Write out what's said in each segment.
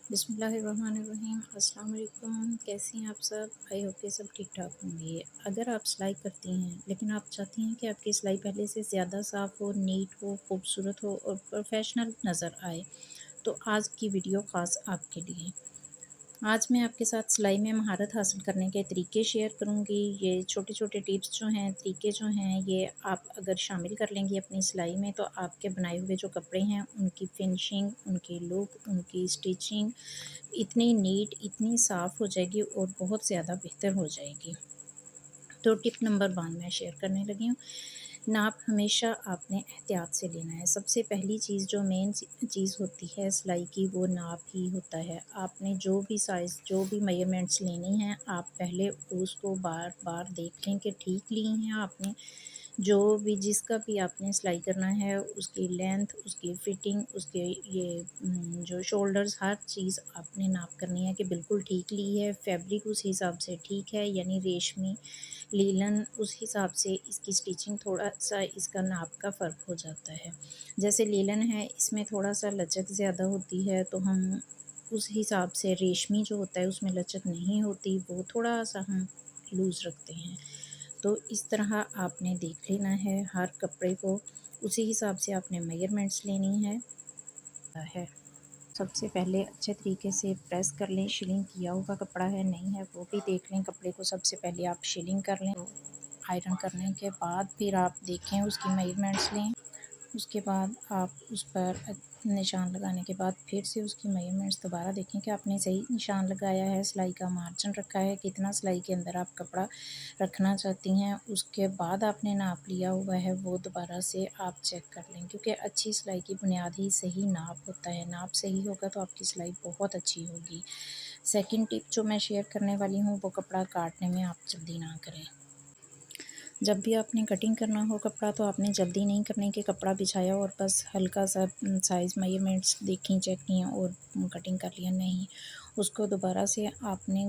बिस्मिल्लाहिर्रहमानिर्रहीम। अस्सलाम वालेकुम। कैसी हैं आप सब? आई होप कि सब ठीक ठाक होंगे। अगर आप सिलाई करती हैं लेकिन आप चाहती हैं कि आपकी सिलाई पहले से ज़्यादा साफ़ हो, नीट हो, खूबसूरत हो और प्रोफेशनल नज़र आए, तो आज की वीडियो ख़ास आपके लिए। आज मैं आपके साथ सिलाई में महारत हासिल करने के तरीके शेयर करूंगी। ये छोटे-छोटे टिप्स जो हैं, तरीके जो हैं, ये आप अगर शामिल कर लेंगी अपनी सिलाई में, तो आपके बनाए हुए जो कपड़े हैं, उनकी फिनिशिंग, उनकी लुक, उनकी स्टिचिंग इतनी नीट, इतनी साफ़ हो जाएगी और बहुत ज़्यादा बेहतर हो जाएगी। तो टिप नंबर 1 मैं शेयर करने लगी हूँ। नाप हमेशा आपने एहतियात से लेना है। सबसे पहली चीज़ जो मेन चीज़ होती है सिलाई की, वो नाप ही होता है। आपने जो भी साइज़, जो भी मेजरमेंट्स लेनी हैं, आप पहले उसको बार-बार देख लें कि ठीक ली हैं आपने। जो भी जिसका भी आपने सिलाई करना है, उसकी लेंथ, उसकी फिटिंग, उसके ये जो शोल्डर्स, हर चीज़ आपने नाप करनी है कि बिल्कुल ठीक ली है। फैब्रिक उस हिसाब से ठीक है, यानी रेशमी, लीलन, उस हिसाब से इसकी स्टिचिंग थोड़ा-सा इसका नाप का फ़र्क हो जाता है। जैसे लीलन है, इसमें थोड़ा-सा लचक ज़्यादा होती है, तो हम उस हिसाब से, रेशमी जो होता है उसमें लचक नहीं होती, वो थोड़ा-सा हम लूज़ रखते हैं। तो इस तरह आपने देख लेना है हर कपड़े को, उसी हिसाब से आपने मेजरमेंट्स लेनी है। सबसे पहले अच्छे तरीके से प्रेस कर लें, शिलिंग किया हुआ कपड़ा है नहीं है वो भी देख लें। कपड़े को सबसे पहले आप शिलिंग कर लें, आयरन करने के बाद फिर आप देखें, उसकी मेजरमेंट्स लें। उसके बाद आप उस पर निशान लगाने के बाद फिर से उसकी मेजरमेंट्स दोबारा देखें कि आपने सही निशान लगाया है, सिलाई का मार्जिन रखा है, कितना सिलाई के अंदर आप कपड़ा रखना चाहती हैं। उसके बाद आपने नाप लिया हुआ है, वो दोबारा से आप चेक कर लें, क्योंकि अच्छी सिलाई की बुनियाद ही सही नाप होता है। नाप सही होगा तो आपकी सिलाई बहुत अच्छी होगी। सेकंड टिप जो मैं शेयर करने वाली हूँ, वो कपड़ा काटने में आप जल्दी ना करें। जब भी आपने कटिंग करना हो कपड़ा, तो आपने जल्दी नहीं करनी कि कपड़ा बिछाया और बस हल्का सा साइज़ मेजरमेंट्स देखी, चेक किया और कटिंग कर लिया, नहीं। उसको दोबारा से आपने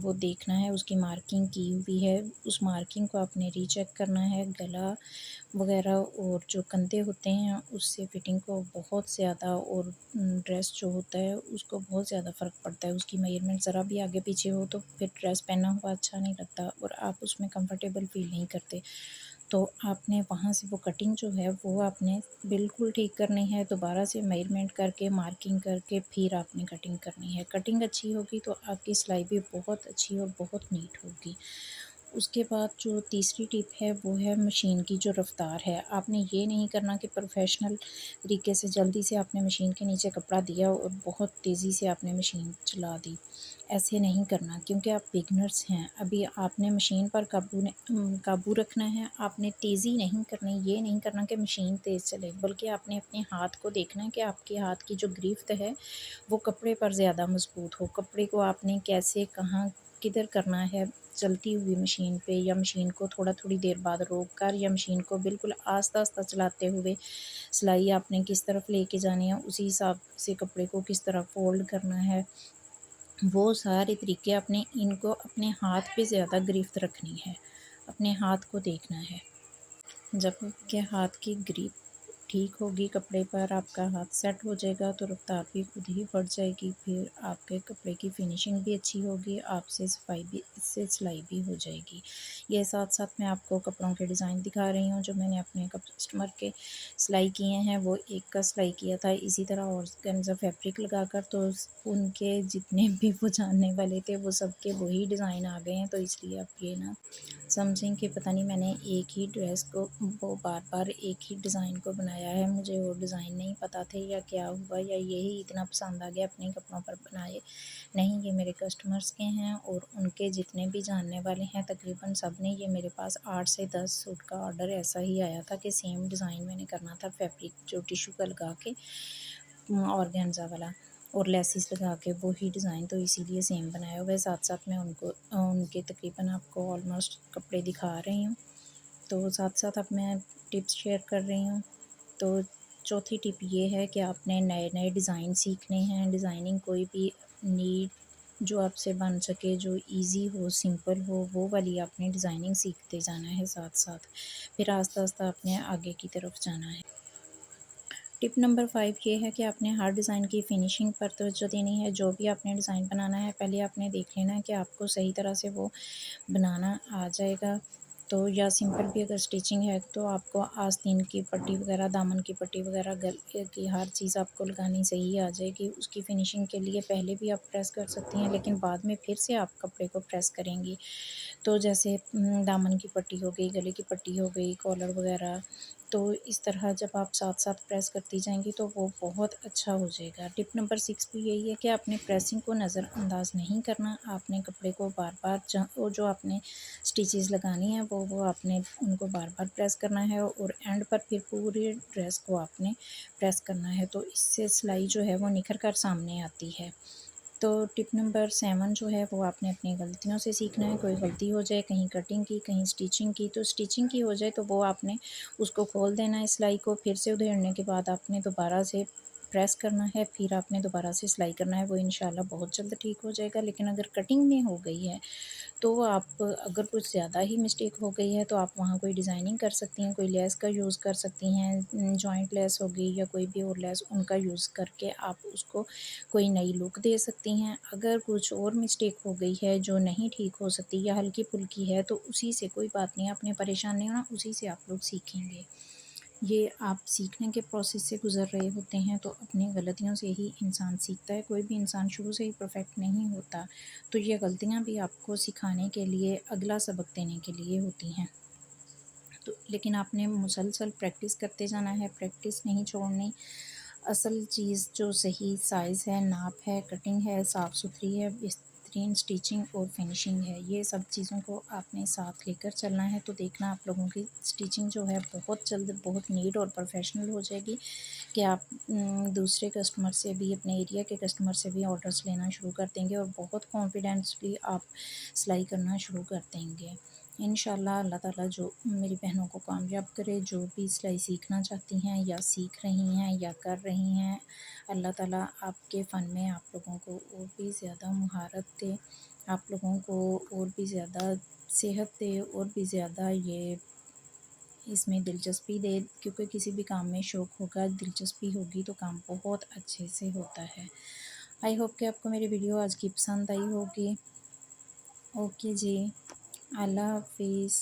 वो देखना है, उसकी मार्किंग की हुई है, उस मार्किंग को आपने रीचेक करना है। गला वगैरह और जो कंधे होते हैं, उससे फिटिंग को बहुत ज़्यादा, और ड्रेस जो होता है उसको बहुत ज़्यादा फ़र्क पड़ता है। उसकी मेजरमेंट ज़रा भी आगे पीछे हो तो फिर ड्रेस पहना हुआ अच्छा नहीं लगता और आप उसमें कंफर्टेबल फ़ील नहीं करते। तो आपने वहाँ से वो कटिंग जो है वो आपने बिल्कुल ठीक करनी है। दोबारा से मेजरमेंट करके, मार्किंग करके फिर आपने कटिंग करनी है। कटिंग अच्छी होगी तो आपकी सिलाई भी बहुत अच्छी और बहुत नीट होगी। उसके बाद जो तीसरी टिप है, वो है मशीन की जो रफ़्तार है। आपने ये नहीं करना कि प्रोफ़ेशनल तरीके से जल्दी से आपने मशीन के नीचे कपड़ा दिया और बहुत तेज़ी से आपने मशीन चला दी। ऐसे नहीं करना, क्योंकि आप बिगिनर्स हैं। अभी आपने मशीन पर काबू रखना है। आपने तेज़ी नहीं करनी, ये नहीं करना कि मशीन तेज़ चले, बल्कि आपने अपने हाथ को देखना है कि आपके हाथ की जो गिरफ्त है, वो कपड़े पर ज़्यादा मज़बूत हो। कपड़े को आपने कैसे, कहाँ, किधर करना है, चलती हुई मशीन पे, या मशीन को थोड़ी देर बाद रोक कर, या मशीन को बिल्कुल आस्ता-आस्ता चलाते हुए सिलाई आपने किस तरफ लेके जानी है, उसी हिसाब से कपड़े को किस तरह फ़ोल्ड करना है, वो सारे तरीके आपने, इनको अपने हाथ पे ज़्यादा गिरफ्त रखनी है, अपने हाथ को देखना है। जब आपके हाथ की ग्रिप ठीक होगी कपड़े पर, आपका हाथ सेट हो जाएगा, तो रफ्तार भी खुद ही बढ़ जाएगी। फिर आपके कपड़े की फिनिशिंग भी अच्छी होगी, आपसे सफाई भी, इससे सिलाई भी हो जाएगी। ये साथ-साथ मैं आपको कपड़ों के डिज़ाइन दिखा रही हूँ जो मैंने अपने कस्टमर के सिलाई किए हैं। वो एक का सिलाई किया था इसी तरह ऑर्गेन्जा फैब्रिक लगाकर, तो उनके जितने भी वो जानने वाले थे, वो सबके वही डिज़ाइन आ गए हैं। तो इसलिए आप ये ना समझें कि पता नहीं मैंने एक ही ड्रेस को, वो बार-बार एक ही डिज़ाइन को बनाया है, मुझे वो डिज़ाइन नहीं पता थे, या क्या हुआ, या यही इतना पसंद आ गया अपने कपड़ों पर बनाए। नहीं, ये मेरे कस्टमर्स के हैं और उनके जितने भी जानने वाले हैं, तकरीबन सब ने, ये मेरे पास 8 से 10 सूट का ऑर्डर ऐसा ही आया था कि सेम डिज़ाइन मैंने करना था, फैब्रिक जो टिश्यू का लगा के, ऑर्गेन्जा वाला, और लेसिस लगा के वही डिज़ाइन, तो इसीलिए सेम बनाया हुआ है। साथ-साथ मैं उनको उनके तकरीबन आपको ऑलमोस्ट कपड़े दिखा रही हूँ। तो साथ-साथ अब मैं टिप्स शेयर कर रही हूँ। तो चौथी टिप ये है कि आपने नए-नए डिज़ाइन सीखने हैं। डिज़ाइनिंग कोई भी नीट जो आपसे बन सके, जो ईज़ी हो, सिंपल हो, वो वाली आपने डिज़ाइनिंग सीखते जाना है साथ-साथ। फिर आस्ता-आस्ता आपने आगे की तरफ जाना है। टिप नंबर 5 ये है कि आपने हर डिज़ाइन की फ़िनिशिंग पर तवज्जो देनी है। जो भी आपने डिज़ाइन बनाना है, पहले आपने देख लेना है कि आपको सही तरह से वो बनाना आ जाएगा। तो या सिंपल भी अगर स्टिचिंग है तो आपको आस्तीन की पट्टी वगैरह, दामन की पट्टी वगैरह, गले की हर चीज़ आपको लगानी सही आ जाएगी। उसकी फ़िनिशिंग के लिए पहले भी आप प्रेस कर सकती हैं, लेकिन बाद में फिर से आप कपड़े को प्रेस करेंगी। तो जैसे दामन की पट्टी हो गई, गले की पट्टी हो गई, कॉलर वगैरह, तो इस तरह जब आप साथ-साथ प्रेस करती जाएँगी तो वो बहुत अच्छा हो जाएगा। टिप नंबर 6 भी यही है कि आपने प्रेसिंग को नज़रअंदाज नहीं करना। आपने कपड़े को बार-बार वो जो आपने स्टिचेज़ लगानी है वो आपने उनको बार-बार प्रेस करना है और एंड पर फिर पूरी ड्रेस को आपने प्रेस करना है। तो इससे सिलाई जो है वो निखर कर सामने आती है। तो टिप नंबर 7 जो है वो आपने अपनी गलतियों से सीखना है। कोई गलती हो जाए, कहीं कटिंग की, कहीं स्टिचिंग की, तो स्टिचिंग की हो जाए तो वो आपने उसको खोल देना है सिलाई को, फिर से उधेड़ने के बाद आपने दोबारा से प्रेस करना है, फिर आपने दोबारा से सिलाई करना है, वो इंशाल्लाह बहुत जल्द ठीक हो जाएगा। लेकिन अगर कटिंग में हो गई है तो आप अगर कुछ ज़्यादा ही मिस्टेक हो गई है तो आप वहाँ कोई डिज़ाइनिंग कर सकती हैं, कोई लेस का यूज़ कर सकती हैं, जॉइंट लेस हो गई या कोई भी और लेस, उनका यूज़ करके आप उसको कोई नई लुक दे सकती हैं। अगर कुछ और मिस्टेक हो गई है जो नहीं ठीक हो सकती या हल्की-फुल्की है तो उसी से कोई बात नहीं, आपने परेशान नहीं होना, उसी से आप लोग सीखेंगे। ये आप सीखने के प्रोसेस से गुज़र रहे होते हैं तो अपनी गलतियों से ही इंसान सीखता है। कोई भी इंसान शुरू से ही परफेक्ट नहीं होता। तो ये गलतियाँ भी आपको सिखाने के लिए, अगला सबक देने के लिए होती हैं। तो लेकिन आपने मुसलसल प्रैक्टिस करते जाना है, प्रैक्टिस नहीं छोड़नी। असल चीज़ जो सही साइज़ है, नाप है, कटिंग है, साफ़-सुथरी है, बेहतरीन स्टिचिंग और फिनिशिंग है, ये सब चीज़ों को आपने साथ लेकर चलना है। तो देखना आप लोगों की स्टिचिंग जो है बहुत जल्द बहुत नीट और प्रोफेशनल हो जाएगी कि आप दूसरे कस्टमर से भी, अपने एरिया के कस्टमर से भी ऑर्डर्स लेना शुरू कर देंगे और बहुत कॉन्फिडेंसली आप सिलाई करना शुरू कर देंगे। इंशाल्लाह अल्लाह ताला जो मेरी बहनों को कामयाब करे, जो भी सिलाई सीखना चाहती हैं या सीख रही हैं या कर रही हैं, अल्लाह ताला आपके फ़न में आप लोगों को और भी ज़्यादा महारत दे, आप लोगों को और भी ज़्यादा सेहत दे और भी ज़्यादा ये इसमें दिलचस्पी दे, क्योंकि किसी भी काम में शौक़ होगा, दिलचस्पी होगी तो काम बहुत अच्छे से होता है। आई होप कि आपको मेरी वीडियो आज की पसंद आई होगी। ओके जी, अल्लाह हाफ़िज़।